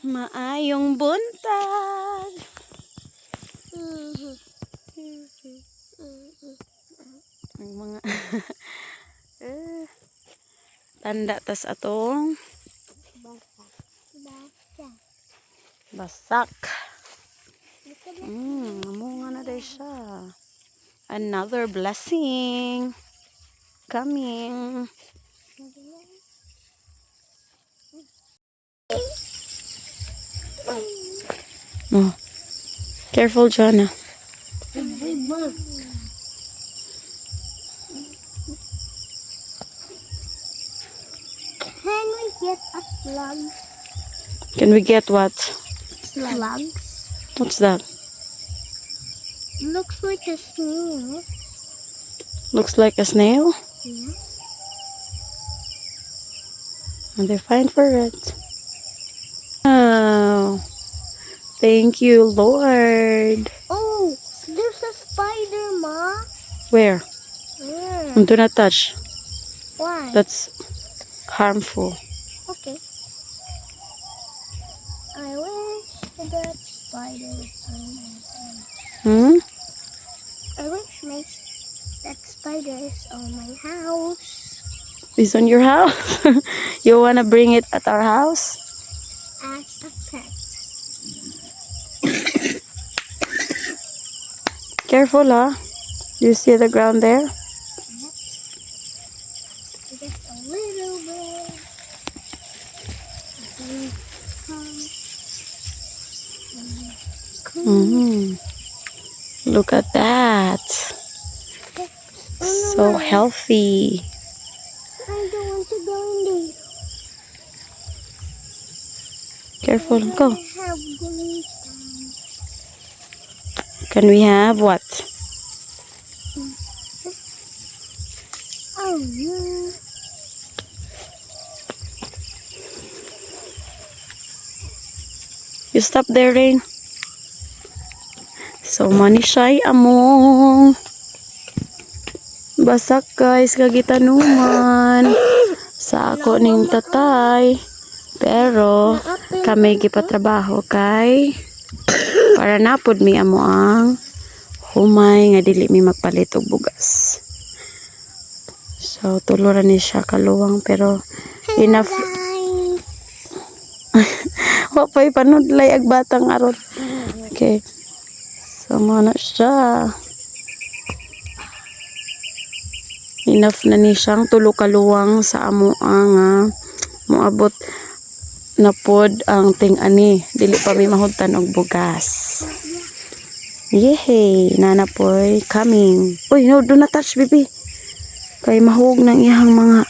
Maayong buntag. Ang mga tanda tas atong basak. Namunga na day siya. Another blessing coming. Oh, careful, Jana. Can we get a slug? Can we get what? Slugs? What's that? Looks like a snail. Looks like a snail. Yeah. And they're fine for it. Oh, thank you, Lord. Oh, there's a spider, Ma. Where? Where? Do not touch. Why? That's harmful. Okay. I wish that spiders on my Hmm? I wish that spiders on my house. Is on your house? You wanna bring it at our house? As a pet. Careful, huh? You see the ground there? Just a little bit. Look at that. So healthy. I don't want to go in there. Careful, go. I have green thumb. Can we have what? Oh no. You stop there, Rain. So, manisay among basak, guys, kagitanuman sa ako ning tatay. Pero kami gipatrabaho kay para napod mi amo ang humay nga dili mi magpalit og bugas. So, tuluran ni siya kaluwang pero enough. Wapay panudlay ag batang aron. Okay. So, na siya. Enough na ni siyang tulo kaluwang sa amo ang moabot na pod ang ting-ani. Dili pa mi mahudtan og bugas. Yehey! Nanapoy coming. Uy, no, do not touch, baby. Kay mahug ng iyang mga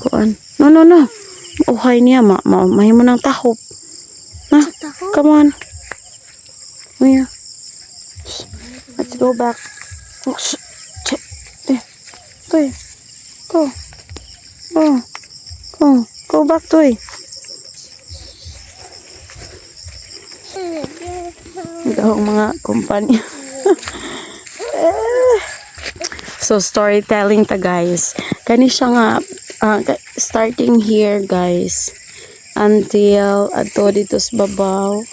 kuan. No. Uhay niya, mahimo ng tahop. Na, come on. Uy, let's go back. Oh, Toy, go. Go back, Toy. Ikaw mga kumpanya. So, storytelling ta, guys. Kani siya nga, starting here, guys, until ato dito sa babaw,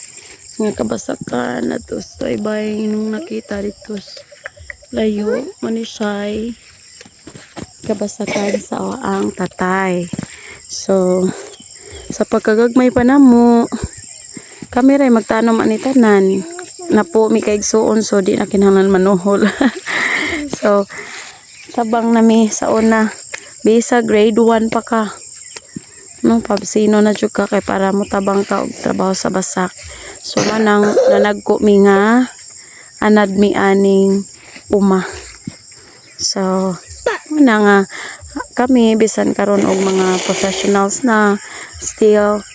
nga kabasakan, ato sa ibay nung nakita dito layo, manisay, kabasakan sa ang tatay. So, sa pagkagagmay pa na mo, kami rin magtanom ani tanan. Na po mi kaigsuon so di na kinahanglan manuhol. So, tabang nami sa una. Bisa grade 1 pa ka. No, pabsino na jud ka kay para mo tabang ka og trabaho sa basak. So, manang nanagko mi nga anad mi aning uma. So, muna nga kami bisan karon og mga professionals na still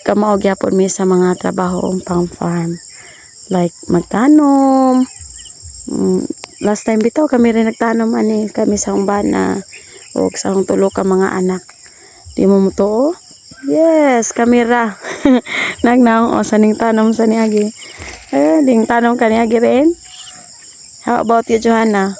kamao gyapon mi sa mga trabaho pang farm. Like magtanom. Last time bitaw kami rin nagtanom ani kami sa umbana o sa tulo ka mga anak. Di mo to? Yes, kamera. Nagnaong o saning tanom sa niagi. Ding tanom ka niagi rin. How about you, Johanna?